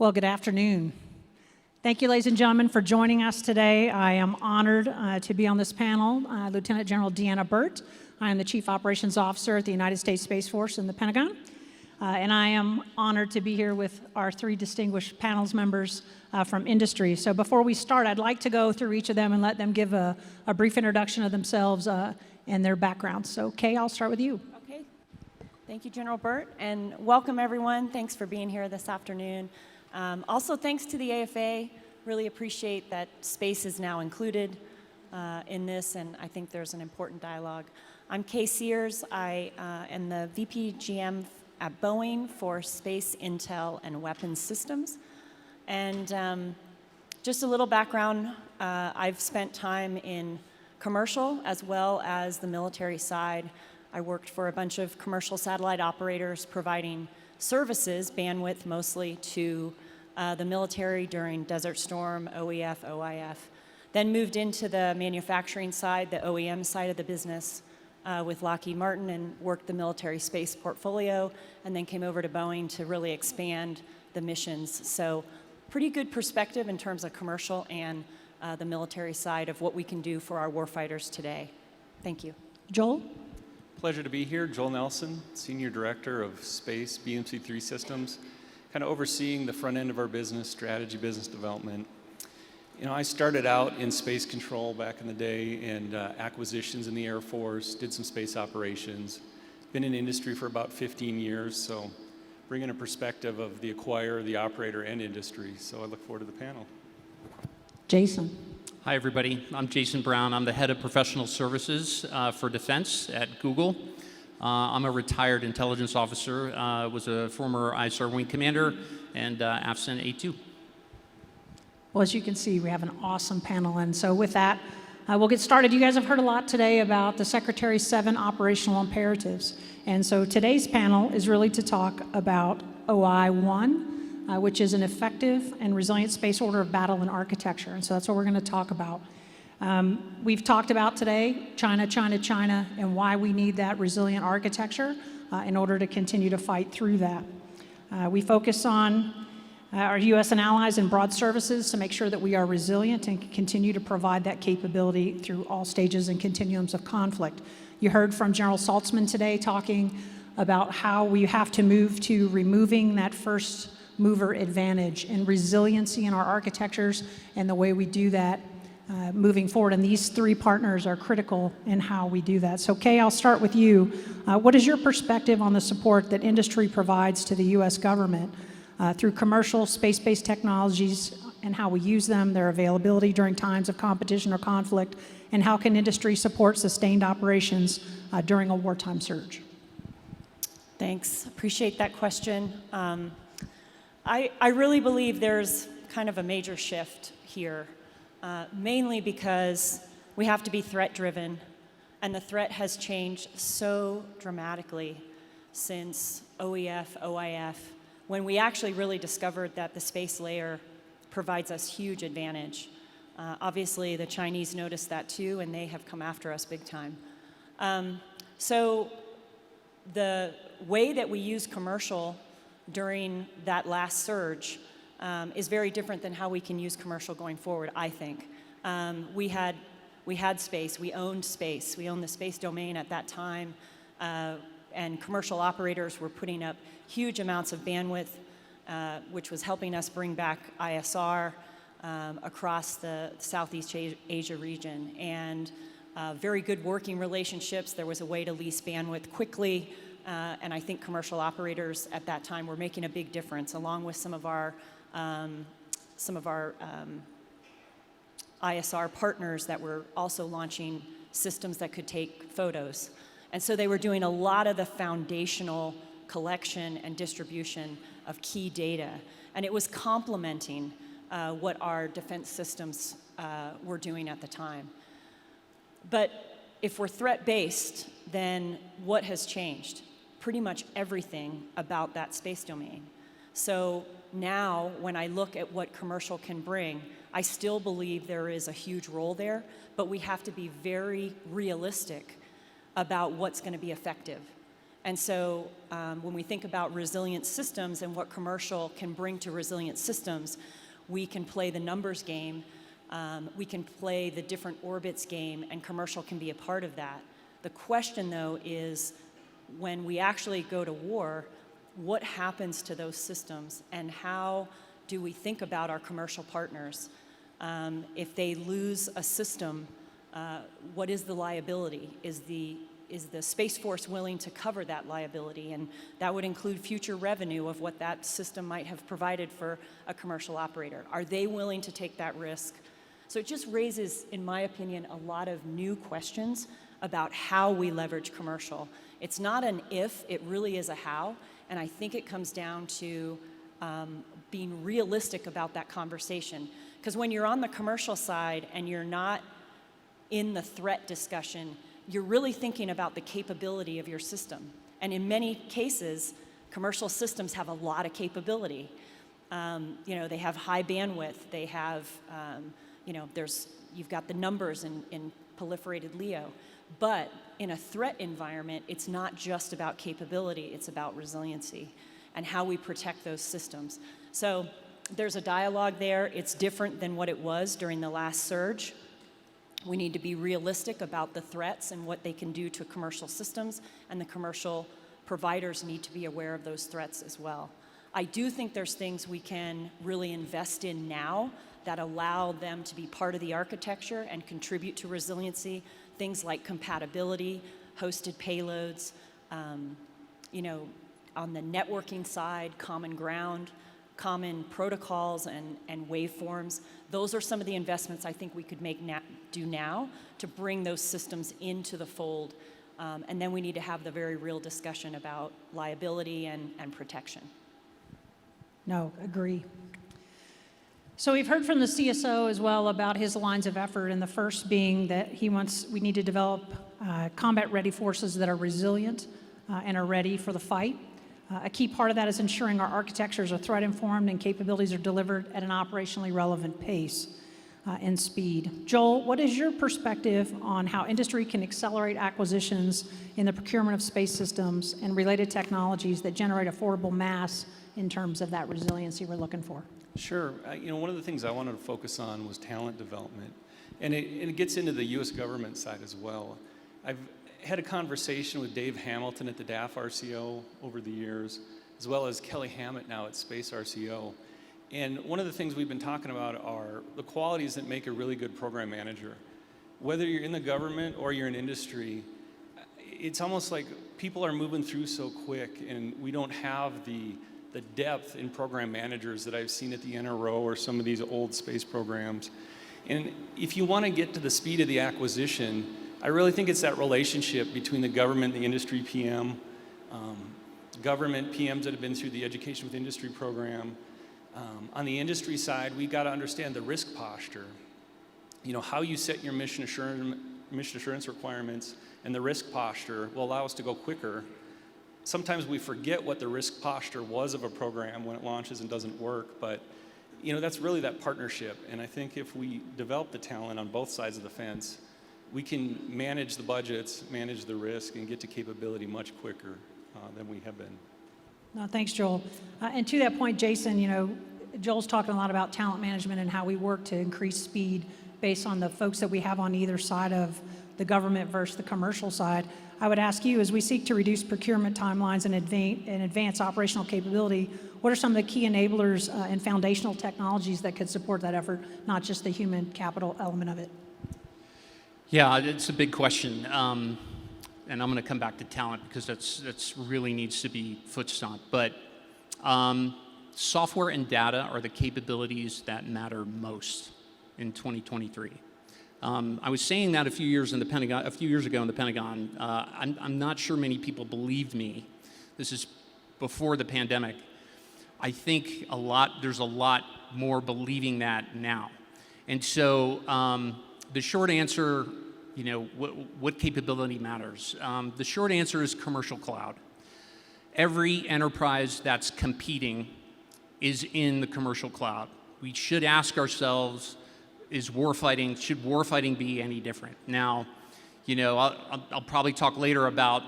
Well, good afternoon. Thank you, ladies and gentlemen, for joining us today. I am honored to be on this panel. Lieutenant General DeAnna Burt. I am the Chief Operations Officer at the United States Space Force in the Pentagon. And I am honored to be here with our three distinguished panels members from industry. So before we start, I'd like to go through each of them and let them give a brief introduction of themselves and their backgrounds. So Kay, I'll start with you. Okay. Thank you, General Burt, and welcome everyone. Thanks for being here this afternoon. Also, thanks to the AFA. Really appreciate that space is now included in this, and I think there's an important dialogue. I'm Kay Sears. I am the VP GM at Boeing for Space, Intel, and Weapons Systems. And just a little background, I've spent time in commercial as well as the military side. I worked for a bunch of commercial satellite operators providing services, bandwidth mostly, to the military during Desert Storm, OEF, OIF. Then moved into the manufacturing side, the OEM side of the business with Lockheed Martin, and worked the military space portfolio, and then came over to Boeing to really expand the missions. So pretty good perspective in terms of commercial and the military side of what we can do for our warfighters today. Thank you. Joel? Pleasure to be here. Joel Nelson, Senior Director of Space BMC3 Systems, kind of overseeing the front end of our business, strategy, business development. You know, I started out in space control back in the day and acquisitions in the Air Force, did some space operations, been in industry for about 15 years, so bringing a perspective of the acquirer, the operator, and industry. So I look forward to the panel. Jason. Hi, everybody. I'm Jason Brown. I'm the head of professional services for defense at Google. I'm a retired intelligence officer, was a former ISR wing commander, and AFCEN A2. Well, as you can see, we have an awesome panel, and so with that, we'll get started. You guys have heard a lot today about the Secretary's 7 operational imperatives, and so today's panel is really to talk about OI-1, which is an effective and resilient space order of battle and architecture, and so that's what we're going to talk about. We've talked about today China, China, China, and why we need that resilient architecture in order to continue to fight through that. We focus on our U.S. and allies and broad services to make sure that we are resilient and continue to provide that capability through all stages and continuums of conflict. You heard from General Saltzman today talking about how we have to move to removing that first mover advantage and resiliency in our architectures and the way we do that moving forward. And these 3 partners are critical in how we do that. So Kay, I'll start with you. What is your perspective on the support that industry provides to the U.S. government through commercial space-based technologies and how we use them, their availability during times of competition or conflict, and how can industry support sustained operations during a wartime surge? Thanks. Appreciate that question. I really believe there's kind of a major shift here, mainly because we have to be threat-driven, and the threat has changed so dramatically since OEF, OIF, when we actually really discovered that the space layer provides us huge advantage. Obviously, the Chinese noticed that too, and they have come after us big time. So the way that we use commercial during that last surge is very different than how we can use commercial going forward, I think. We had space, we owned space, we owned the space domain at that time, and commercial operators were putting up huge amounts of bandwidth, which was helping us bring back ISR across the Southeast Asia region, and very good working relationships. There was a way to lease bandwidth quickly, and I think commercial operators at that time were making a big difference, along with some of our ISR partners that were also launching systems that could take photos. And so they were doing a lot of the foundational collection and distribution of key data. And it was complementing what our defense systems were doing at the time. But if we're threat-based, then what has changed? Pretty much everything about that space domain. So now, when I look at what commercial can bring, I still believe there is a huge role there, but we have to be very realistic about what's going to be effective. And so when we think about resilient systems and what commercial can bring to resilient systems, we can play the numbers game, we can play the different orbits game, and commercial can be a part of that. The question, though, is when we actually go to war, what happens to those systems, and how do we think about our commercial partners? If they lose a system, what is the liability? Is the Space Force willing to cover that liability? And that would include future revenue of what that system might have provided for a commercial operator. Are they willing to take that risk? So it just raises, in my opinion, a lot of new questions about how we leverage commercial. It's not an if, it really is a how. And I think it comes down to being realistic about that conversation. Because when you're on the commercial side and you're not in the threat discussion, you're really thinking about the capability of your system. And in many cases, commercial systems have a lot of capability. They have high bandwidth, they have, you've got the numbers in proliferated LEO. But in a threat environment, it's not just about capability, it's about resiliency and how we protect those systems. So there's a dialogue there. It's different than what it was during the last surge. We need to be realistic about the threats and what they can do to commercial systems, and the commercial providers need to be aware of those threats as well. I do think there's things we can really invest in now that allow them to be part of the architecture and contribute to resiliency, things like compatibility, hosted payloads, on the networking side, common ground, common protocols and waveforms. Those are some of the investments I think we could do now to bring those systems into the fold. And then we need to have the very real discussion about liability and protection. No, agree. So we've heard from the CSO as well about his lines of effort, and the first being that we need to develop combat-ready forces that are resilient and are ready for the fight. A key part of that is ensuring our architectures are threat-informed and capabilities are delivered at an operationally relevant pace and speed. Joel, what is your perspective on how industry can accelerate acquisitions in the procurement of space systems and related technologies that generate affordable mass in terms of that resiliency we're looking for? Sure. One of the things I wanted to focus on was talent development. And it gets into the U.S. government side as well. I've had a conversation with Dave Hamilton at the DAF RCO over the years, as well as Kelly Hammett now at Space RCO. And one of the things we've been talking about are the qualities that make a really good program manager. Whether you're in the government or you're in industry, it's almost like people are moving through so quick, and we don't have the depth in program managers that I've seen at the NRO or some of these old space programs. And if you want to get to the speed of the acquisition, I really think it's that relationship between the government and the industry PM, government PMs that have been through the Education with Industry program. On the industry side, we got to understand the risk posture. How you set your mission assurance requirements and the risk posture will allow us to go quicker. Sometimes we forget what the risk posture was of a program when it launches and doesn't work, but that's really that partnership. And I think if we develop the talent on both sides of the fence, we can manage the budgets, manage the risk, and get to capability much quicker than we have been. No, thanks, Joel. And to that point, Jason, Joel's talking a lot about talent management and how we work to increase speed based on the folks that we have on either side of the government versus the commercial side. I would ask you, as we seek to reduce procurement timelines and advance operational capability, what are some of the key enablers and foundational technologies that could support that effort, not just the human capital element of it? Yeah, it's a big question. And I'm going to come back to talent because that's really needs to be foot stomped. But software and data are the capabilities that matter most in 2023. I was saying that a few years ago in the Pentagon. I'm not sure many people believed me. This is before the pandemic. I think there's a lot more believing that now. And so the short answer, what capability matters? The short answer is commercial cloud. Every enterprise that's competing is in the commercial cloud. We should ask ourselves, should warfighting be any different? Now, I'll probably talk later about,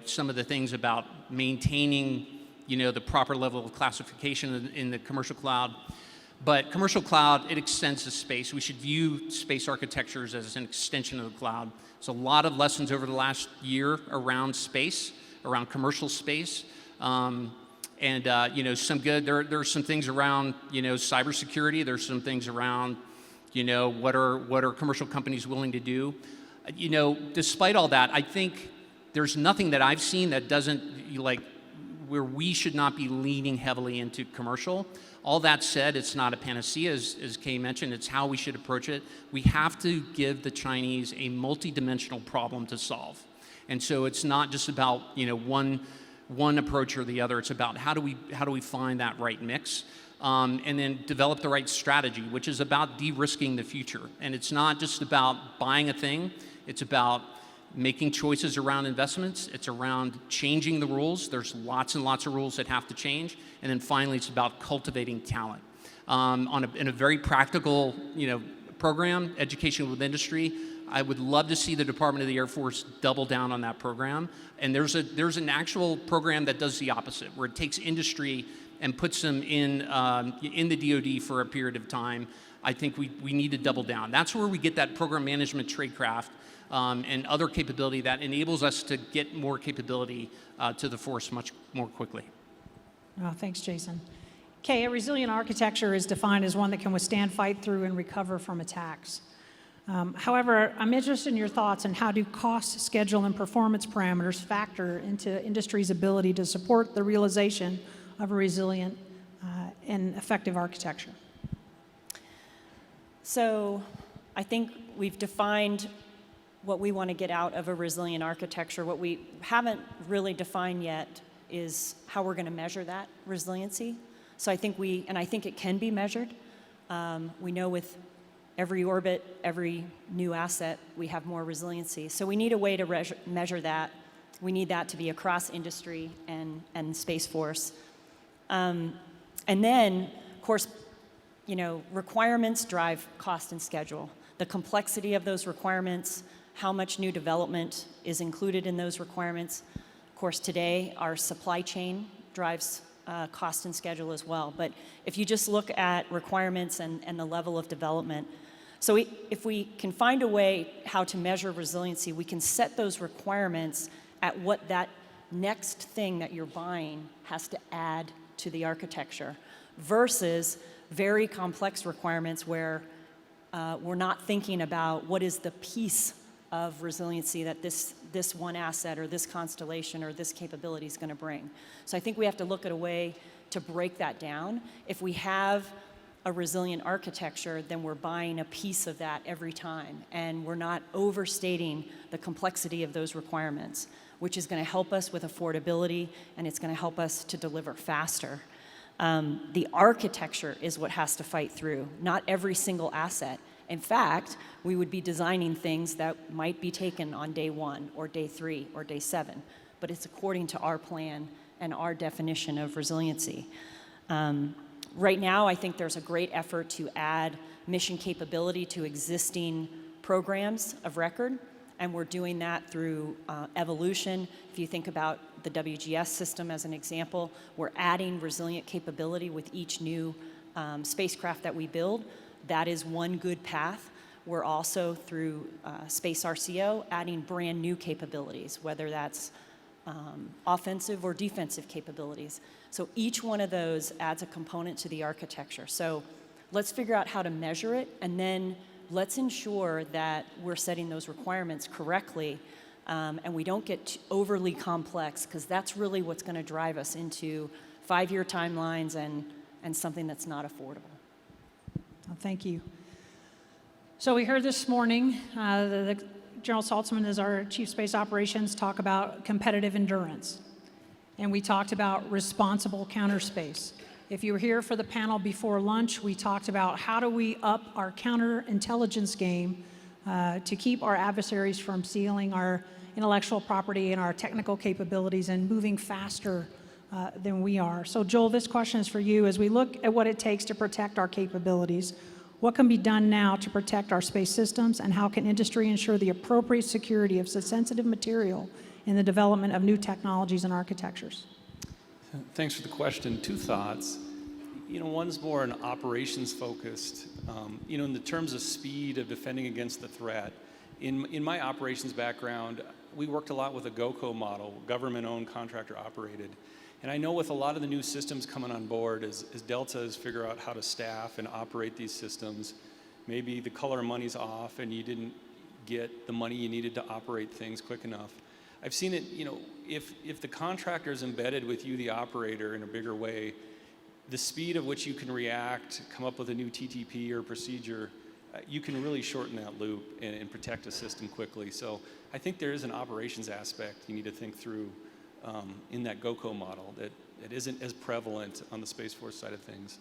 some of the things about maintaining, the proper level of classification in the commercial cloud. But commercial cloud, it extends to space. We should view space architectures as an extension of the cloud. There's a lot of lessons over the last year around space, around commercial space. Some good, there are some things around, cybersecurity. There's some things around, what are commercial companies willing to do. Despite all that, I think there's nothing that I've seen that doesn't, where we should not be leaning heavily into commercial. All that said, it's not a panacea, as Kay mentioned. It's how we should approach it. We have to give the Chinese a multidimensional problem to solve. And so it's not just about, one approach or the other. It's about how do we find that right mix, and then develop the right strategy, which is about de-risking the future. And it's not just about buying a thing. It's about making choices around investments. It's around changing the rules. There's lots and lots of rules that have to change. And then finally, it's about cultivating talent. In a very practical, program, education with industry, I would love to see the Department of the Air Force double down on that program. And there's an actual program that does the opposite, where it takes industry and puts them in the DoD for a period of time. I think we need to double down. That's where we get that program management tradecraft and other capability that enables us to get more capability to the force much more quickly. Oh, thanks, Jason. Kay, a resilient architecture is defined as one that can withstand, fight through, and recover from attacks. However, I'm interested in your thoughts on how do cost, schedule, and performance parameters factor into industry's ability to support the realization of a resilient and effective architecture. So I think we've defined what we want to get out of a resilient architecture. What we haven't really defined yet is how we're going to measure that resiliency. So I think it can be measured. We know with every orbit, every new asset, we have more resiliency. So we need a way to measure that. We need that to be across industry and Space Force. And then, of course, requirements drive cost and schedule. The complexity of those requirements, how much new development is included in those requirements. Of course, today, our supply chain drives cost and schedule as well. But if you just look at requirements and the level of development, so if we can find a way how to measure resiliency, we can set those requirements at what that next thing that you're buying has to add to the architecture versus very complex requirements where we're not thinking about what is the piece of resiliency that this one asset or this constellation or this capability is going to bring. So I think we have to look at a way to break that down. If we have a resilient architecture, then we're buying a piece of that every time, and we're not overstating the complexity of those requirements, which is going to help us with affordability, and it's going to help us to deliver faster. The architecture is what has to fight through, not every single asset. In fact, we would be designing things that might be taken on day 1 or day 3 or day 7, but it's according to our plan and our definition of resiliency. Right now, I think there's a great effort to add mission capability to existing programs of record, and we're doing that through evolution. If you think about the WGS system as an example, we're adding resilient capability with each new spacecraft that we build. That is one good path. We're also, through Space RCO, adding brand new capabilities, whether that's offensive or defensive capabilities. So each one of those adds a component to the architecture. So let's figure out how to measure it, and then let's ensure that we're setting those requirements correctly, and we don't get overly complex, because that's really what's going to drive us into 5-year timelines and something that's not affordable. Oh, thank you. So we heard this morning, the General Saltzman is our Chief Space Operations, talk about competitive endurance. And we talked about responsible counterspace. If you were here for the panel before lunch, we talked about how do we up our counterintelligence game to keep our adversaries from stealing our intellectual property and our technical capabilities and moving faster than we are. So Joel, this question is for you. As we look at what it takes to protect our capabilities, What can be done now to protect our space systems, and how can industry ensure the appropriate security of sensitive material in the development of new technologies and architectures? Thanks for the question. Two thoughts. One's more an operations focused. In the terms of speed of defending against the threat, in my operations background, we worked a lot with a GOCO model, government-owned, contractor-operated. And I know with a lot of the new systems coming on board, as Deltas figure out how to staff and operate these systems, maybe the color money's off and you didn't get the money you needed to operate things quick enough. I've seen it, if the contractor is embedded with you, the operator, in a bigger way, the speed of which you can react, come up with a new TTP or procedure, you can really shorten that loop and protect a system quickly. So I think there is an operations aspect you need to think through in that GOCO model that isn't as prevalent on the Space Force side of things.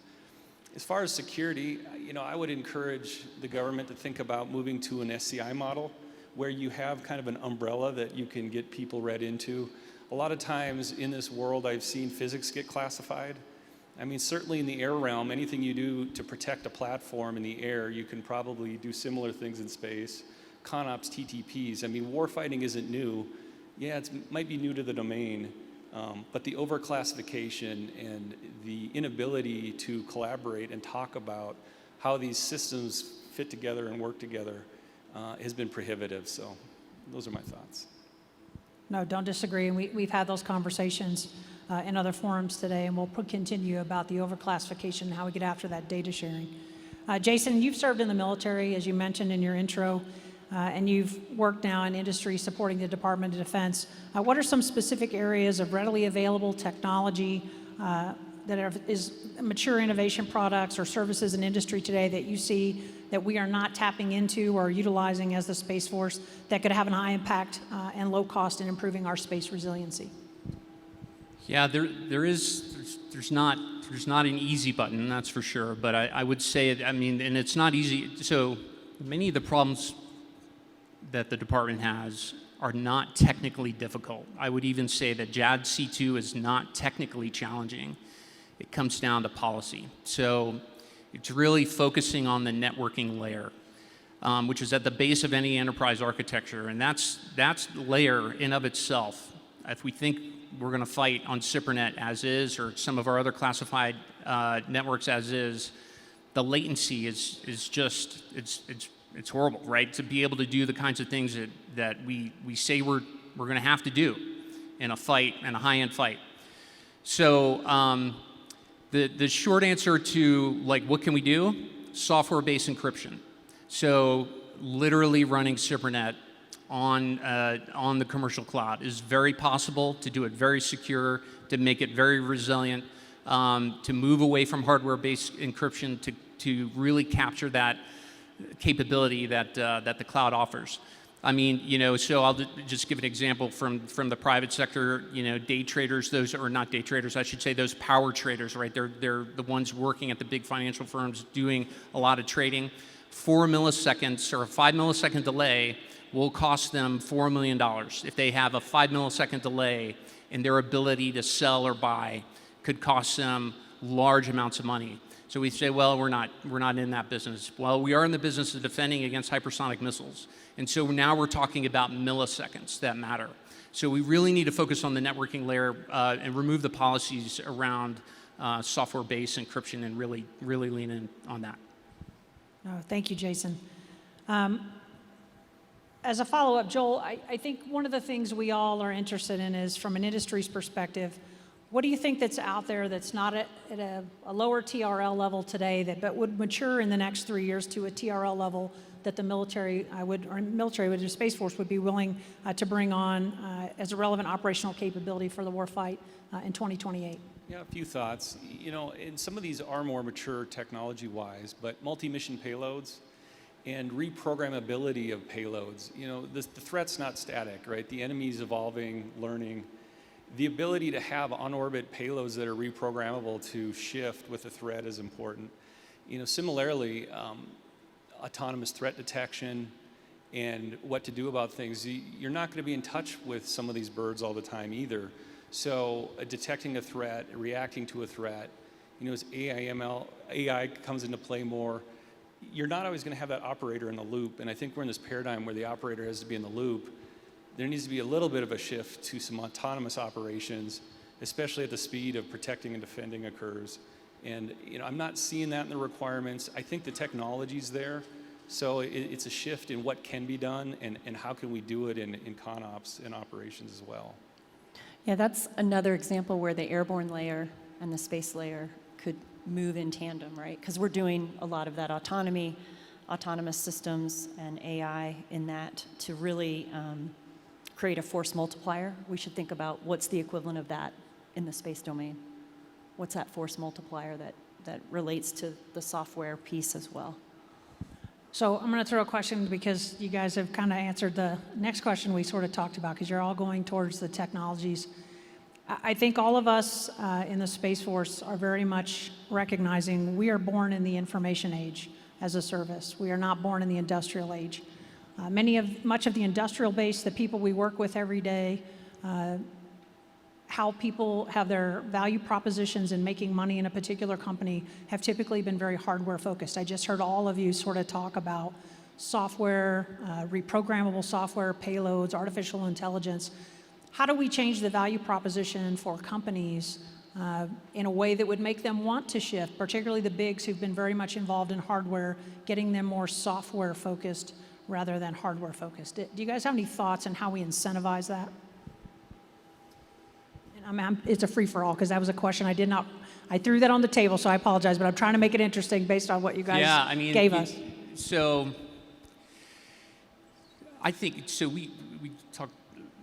As far as security, I would encourage the government to think about moving to an SCI model where you have kind of an umbrella that you can get people read into. A lot of times in this world, I've seen physics get classified. I mean, certainly in the air realm, anything you do to protect a platform in the air, you can probably do similar things in space. ConOps, TTPs, I mean, warfighting isn't new. Yeah, it might be new to the domain, but the overclassification and the inability to collaborate and talk about how these systems fit together and work together has been prohibitive. So those are my thoughts. No, don't disagree. And we've had those conversations in other forums today, and we'll continue about the overclassification and how we get after that data sharing. Jason, you've served in the military, as you mentioned in your intro, and you've worked now in industry supporting the Department of Defense. What are some specific areas of readily available technology that is mature innovation products or services in industry today that you see that we are not tapping into or utilizing as the Space Force that could have an high impact and low cost in improving our space resiliency? Yeah, there's not an easy button, that's for sure. But I would say, and it's not easy. So many of the problems that the department has are not technically difficult. I would even say that JADC2 is not technically challenging. It comes down to policy. So it's really focusing on the networking layer, which is at the base of any enterprise architecture. And that's layer in of itself. If we think we're going to fight on SIPRNet as is, or some of our other classified networks as is, the latency is just, it's horrible, right? To be able to do the kinds of things that we say we're going to have to do in a fight, in a high-end fight. So the short answer to what can we do? Software-based encryption. So literally running SIPRNet on the commercial cloud is very possible, to do it very secure, to make it very resilient, to move away from hardware-based encryption to really capture that capability that the cloud offers. So I'll just give an example from the private sector. Day traders, those are not day traders, I should say, those power traders, right? They're the ones working at the big financial firms doing a lot of trading. 4 milliseconds or a 5 millisecond delay will cost them $4 million. If they have a 5 millisecond delay in their ability to sell or buy, could cost them large amounts of money. So we say, well, we're not in that business. Well, we are in the business of defending against hypersonic missiles. And so now we're talking about milliseconds that matter. So we really need to focus on the networking layer and remove the policies around software-based encryption and really lean in on that. No, thank you, Jason. As a follow-up, Joel, I think one of the things we all are interested in is, from an industry's perspective, what do you think that's out there that's not at a lower TRL level today but would mature in the next 3 years to a TRL level that the military the Space Force would be willing to bring on as a relevant operational capability for the warfight in 2028? Yeah, a few thoughts. And some of these are more mature technology-wise, but multi-mission payloads and reprogrammability of payloads. The threat's not static, right? The enemy's evolving, learning. The ability to have on-orbit payloads that are reprogrammable to shift with a threat is important. Similarly, autonomous threat detection and what to do about things. You're not going to be in touch with some of these birds all the time either. So detecting a threat, reacting to a threat, as AI comes into play more, you're not always going to have that operator in the loop. And I think we're in this paradigm where the operator has to be in the loop. There needs to be a little bit of a shift to some autonomous operations, especially at the speed of protecting and defending occurs. And I'm not seeing that in the requirements. I think the technology's there. So it's a shift in what can be done and how can we do it in ConOps and operations as well. Yeah, that's another example where the airborne layer and the space layer could move in tandem, right? Because we're doing a lot of that autonomous systems and AI in that to really create a force multiplier. We should think about what's the equivalent of that in the space domain. What's that force multiplier that relates to the software piece as well? So I'm going to throw a question because you guys have kind of answered the next question we sort of talked about, because you're all going towards the technologies. I think all of us in the Space Force are very much recognizing we are born in the information age as a service. We are not born in the industrial age. Much of the industrial base, the people we work with every day, how people have their value propositions in making money in a particular company have typically been very hardware focused. I just heard all of you sort of talk about software, reprogrammable software, payloads, artificial intelligence. How do we change the value proposition for companies in a way that would make them want to shift, particularly the bigs who've been very much involved in hardware, getting them more software focused rather than hardware focused? Do you guys have any thoughts on how we incentivize that? It's a free-for-all because that was a question I threw that on the table, so I apologize, but I'm trying to make it interesting based on what you guys gave us. So I think, we talked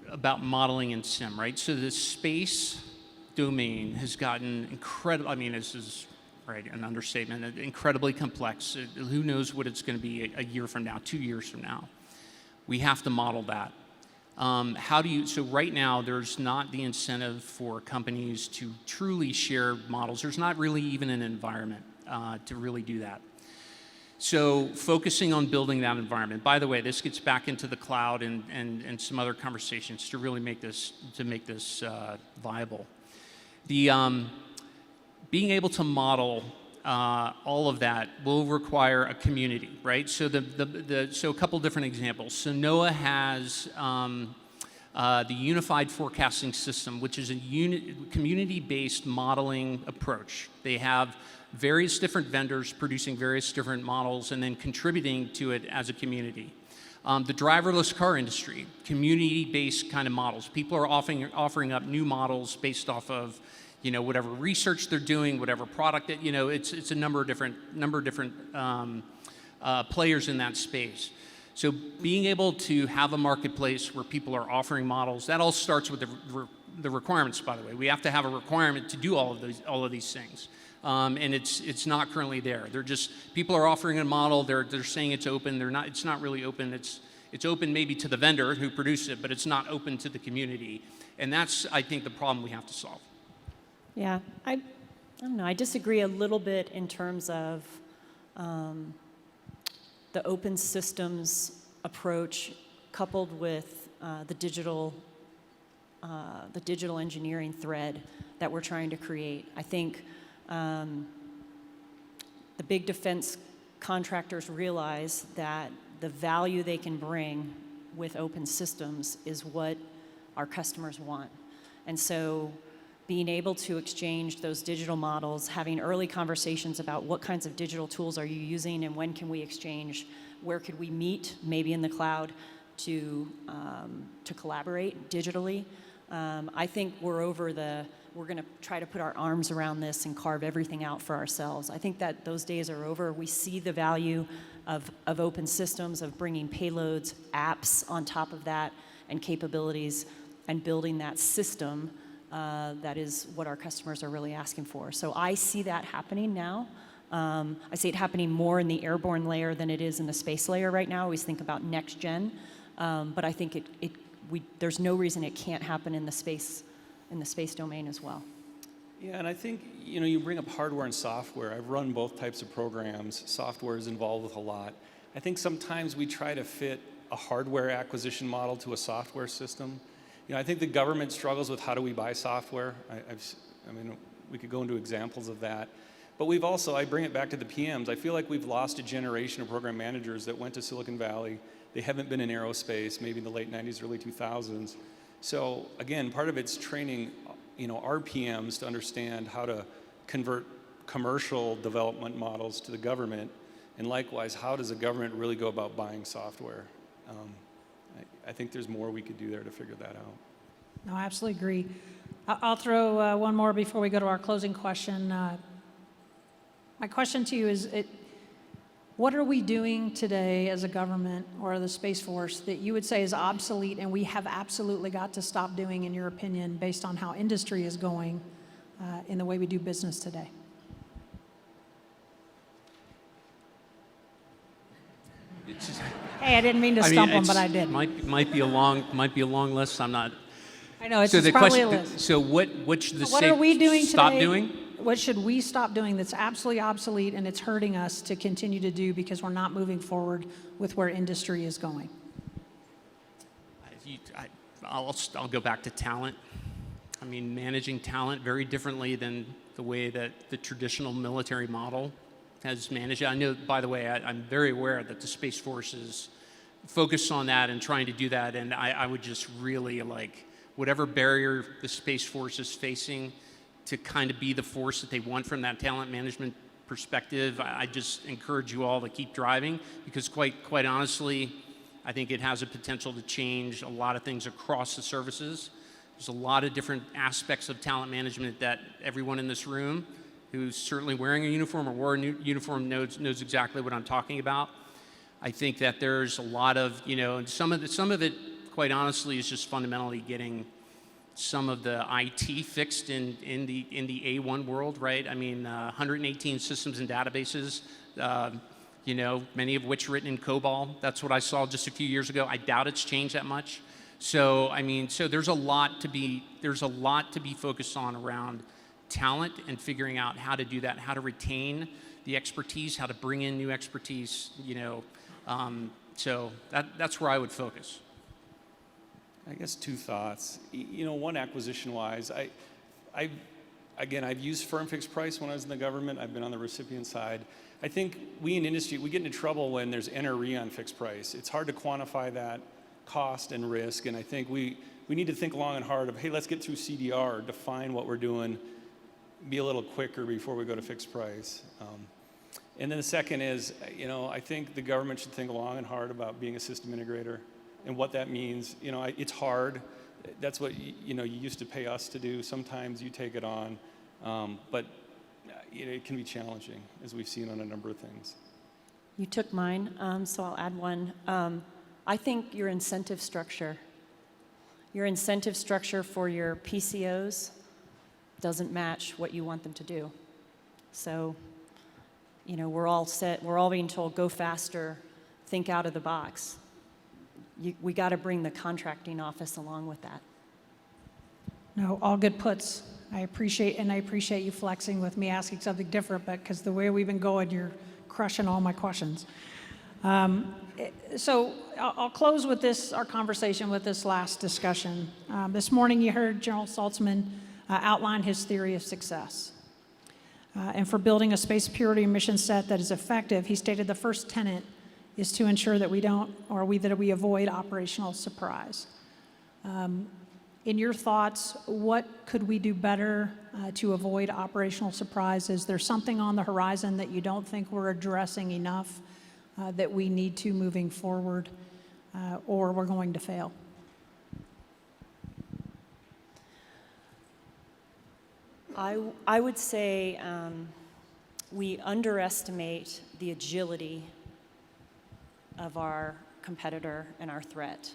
about modeling in SIM, right? So the space domain has gotten incredible, this is an understatement, incredibly complex. Who knows what it's going to be a year from now, 2 years from now. We have to model that. So right now, there's not the incentive for companies to truly share models. There's not really even an environment to really do that. So focusing on building that environment. By the way, this gets back into the cloud and some other conversations to really make this viable. Being able to model all of that will require a community, right? So so a couple different examples. So NOAA has the Unified Forecasting System, which is a community-based modeling approach. They have various different vendors producing various different models and then contributing to it as a community. The driverless car industry, community-based kind of models. People are offering up new models based off of whatever research they're doing, whatever product that, it's a number of different players in that space. So being able to have a marketplace where people are offering models, that all starts with the requirements, by the way. We have to have a requirement to do all of these things. And it's not currently there. People are offering a model, they're saying it's open, it's not really open. It's open maybe to the vendor who produced it, but it's not open to the community. And that's, I think, the problem we have to solve. Yeah, I don't know. I disagree a little bit in terms of the open systems approach coupled with the digital engineering thread that we're trying to create. I think the big defense contractors realize that the value they can bring with open systems is what our customers want. And so being able to exchange those digital models, having early conversations about what kinds of digital tools are you using and when can we exchange, where could we meet, maybe in the cloud, to collaborate digitally. I think we're going to try to put our arms around this and carve everything out for ourselves. I think that those days are over. We see the value of open systems, of bringing payloads, apps on top of that, and capabilities, and building that system. That is what our customers are really asking for. So I see that happening now. I see it happening more in the airborne layer than it is in the space layer right now. I always think about next gen, but I think there's no reason it can't happen in the space domain as well. Yeah, and I think you bring up hardware and software. I've run both types of programs. Software is involved with a lot. I think sometimes we try to fit a hardware acquisition model to a software system. I think the government struggles with how do we buy software. We could go into examples of that. But we've also, I bring it back to the PMs, I feel like we've lost a generation of program managers that went to Silicon Valley. They haven't been in aerospace, maybe in the late 90s, early 2000s. So again, part of it's training, our PMs to understand how to convert commercial development models to the government, and likewise, how does the government really go about buying software? I think there's more we could do there to figure that out. No, I absolutely agree. I'll throw one more before we go to our closing question. My question to you is, what are we doing today as a government or the Space Force that you would say is obsolete and we have absolutely got to stop doing, in your opinion, based on how industry is going in the way we do business today? Hey, I didn't mean to stump them, but I did. Might be a long list. I'm not. I know, it's So the probably a question. list. So what should the What state are we doing stop today? doing? What should we stop doing that's absolutely obsolete and it's hurting us to continue to do because we're not moving forward with where industry is going? I'll go back to talent. I mean, managing talent very differently than the way that the traditional military model has managed. I know, by the way, I'm very aware that the Space Force is focused on that and trying to do that, and I would just really whatever barrier the Space Force is facing to kind of be the force that they want from that talent management perspective, I just encourage you all to keep driving, because quite honestly, I think it has a potential to change a lot of things across the services. There's a lot of different aspects of talent management that everyone in this room who's certainly wearing a uniform or wore a uniform knows exactly what I'm talking about. I think that there's a lot of, and some of it, quite honestly, is just fundamentally getting some of the IT fixed in the A1 world, right? I mean, 118 systems and databases, many of which written in COBOL. That's what I saw just a few years ago. I doubt it's changed that much. So there's a lot to be focused on around talent and figuring out how to do that, how to retain the expertise, how to bring in new expertise. So that's where I would focus. I guess two thoughts. One, acquisition-wise, I've used firm fixed price when I was in the government. I've been on the recipient side. I think we in industry, we get into trouble when there's NRE on fixed price. It's hard to quantify that cost and risk, and I think we need to think long and hard of, hey, let's get through CDR, define what we're doing, be a little quicker before we go to fixed price. And then the second is, I think the government should think long and hard about being a system integrator and what that means. It's hard. That's what you used to pay us to do. Sometimes you take it on, but it can be challenging, as we've seen on a number of things. You took mine, so I'll add one. I think your incentive structure for your PCOs doesn't match what you want them to do. So, we're all being told, go faster, think out of the box. We got to bring the contracting office along with that. No, all good puts. I appreciate you flexing with me asking something different, but because the way we've been going, you're crushing all my questions. So I'll close with our conversation with this last discussion. This morning you heard General Saltzman outline his theory of success. And for building a space purity mission set that is effective, he stated the first tenet is to ensure that we avoid operational surprise. In your thoughts, what could we do better to avoid operational surprise? Is there something on the horizon that you don't think we're addressing enough that we need to moving forward, or we're going to fail? I would say we underestimate the agility of our competitor and our threat.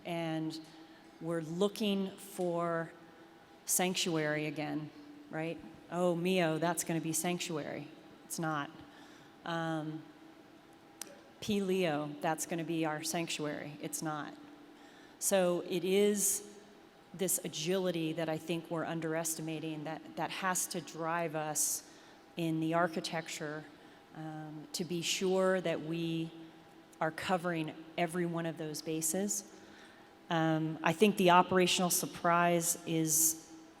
And we're looking for sanctuary again, right? Oh, MEO, that's going to be sanctuary. It's not. P-LEO, that's going to be our sanctuary. It's not. So it is this agility that I think we're underestimating that has to drive us in the architecture to be sure that we are covering every one of those bases. I think the operational surprise is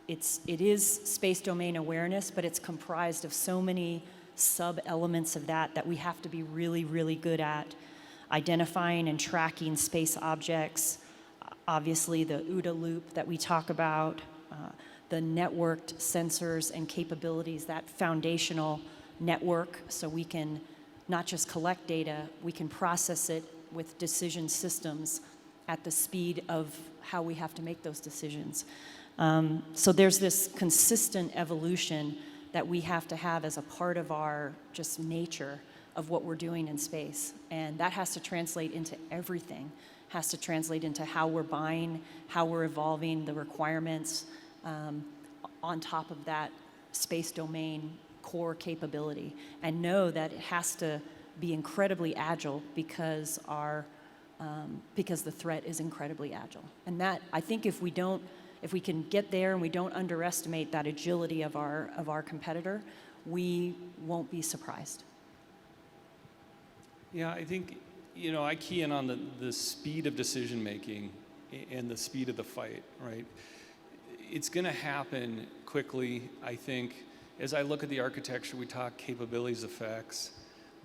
it is space domain awareness, but it's comprised of so many sub-elements of that we have to be really, really good at identifying and tracking space objects. Obviously, the OODA loop that we talk about, the networked sensors and capabilities, that foundational network, so we can not just collect data, we can process it with decision systems at the speed of how we have to make those decisions. So there's this consistent evolution that we have to have as a part of our just nature of what we're doing in space. And that has to translate into everything, has to translate into how we're buying, how we're evolving the requirements on top of that space domain core capability. And know that it has to be incredibly agile because the threat is incredibly agile. And that, I think if we can get there and we don't underestimate that agility of our competitor, we won't be surprised. Yeah, I think, I key in on the speed of decision making and the speed of the fight, right? It's going to happen quickly, I think. As I look at the architecture, we talk capabilities, effects,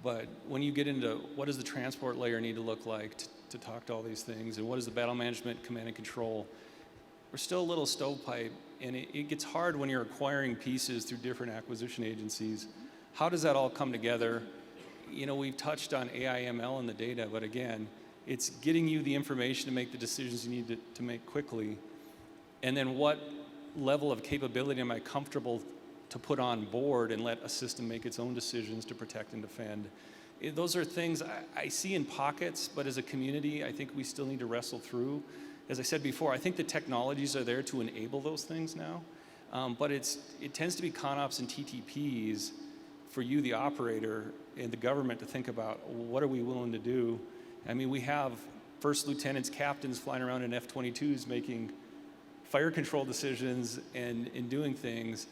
but when you get into what does the transport layer need to look like to talk to all these things, and what is the battle management, command and control, we're still a little stovepipe, and it gets hard when you're acquiring pieces through different acquisition agencies. How does that all come together? We've touched on AI, ML and the data, but again, it's getting you the information to make the decisions you need to make quickly. And then what level of capability am I comfortable to put on board and let a system make its own decisions to protect and defend? Those are things I see in pockets, but as a community, I think we still need to wrestle through. As I said before, I think the technologies are there to enable those things now, but it tends to be CONOPS and TTPs for you, the operator, and the government to think about what are we willing to do. I mean, we have first lieutenants, captains flying around in F-22s making fire control decisions and doing things.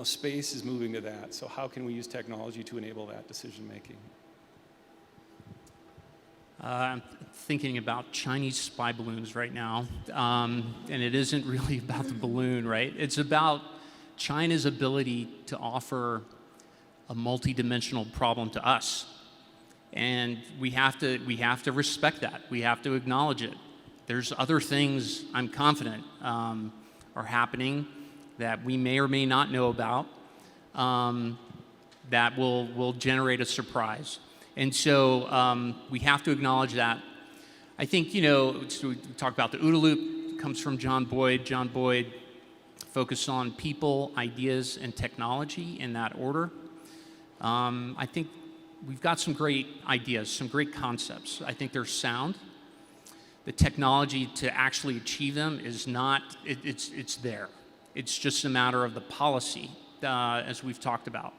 Space is moving to that. So how can we use technology to enable that decision making? I'm thinking about Chinese spy balloons right now, and it isn't really about the balloon, right? It's about China's ability to offer a multidimensional problem to us, and we have to respect that. We have to acknowledge it. There's other things I'm confident are happening that we may or may not know about that will generate a surprise. And so we have to acknowledge that. I think, we talk about the OODA loop, comes from John Boyd. John Boyd focused on people, ideas, and technology in that order. I think we've got some great ideas, some great concepts. I think they're sound. The technology to actually achieve them is not, it's there. It's just a matter of the policy, as we've talked about.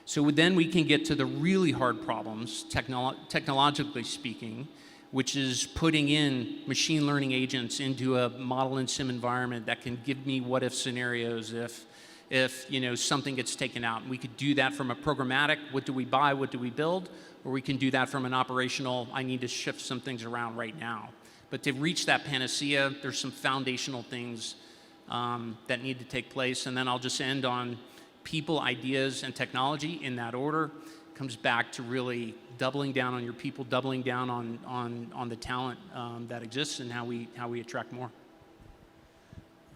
So then we can get to the really hard problems, technologically speaking, which is putting in machine learning agents into a model and sim environment that can give me what-if scenarios if something gets taken out. And we could do that from a programmatic, what do we buy, what do we build, or we can do that from an operational, I need to shift some things around right now. But to reach that panacea, there's some foundational things that need to take place. And then I'll just end on people, ideas, and technology in that order. Comes back to really doubling down on your people, doubling down on the talent that exists, and how we attract more.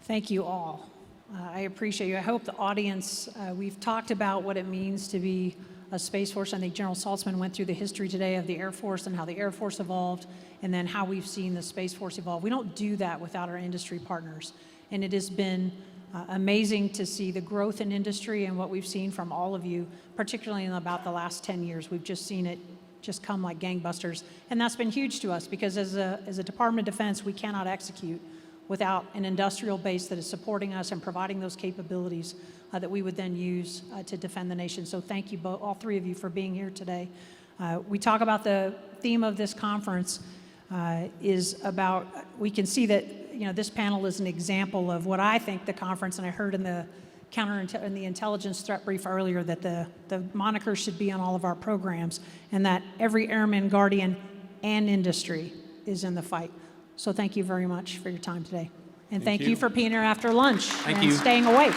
Thank you all. I appreciate you. I hope the audience, we've talked about what it means to be a Space Force. I think General Saltzman went through the history today of the Air Force and how the Air Force evolved, and then how we've seen the Space Force evolve. We don't do that without our industry partners. And it has been amazing to see the growth in industry and what we've seen from all of you, particularly in about the last 10 years. We've just seen it just come like gangbusters. And that's been huge to us because as a Department of Defense, we cannot execute without an industrial base that is supporting us and providing those capabilities that we would then use to defend the nation. So thank you, all three of you, for being here today. We talk about the theme of this conference is about, we can see that this panel is an example of what I think the conference, and I heard in the intelligence threat brief earlier that the moniker should be on all of our programs, and that every airman, guardian, and industry is in the fight. So thank you very much for your time today. And thank you you. for being here after lunch and you. staying awake.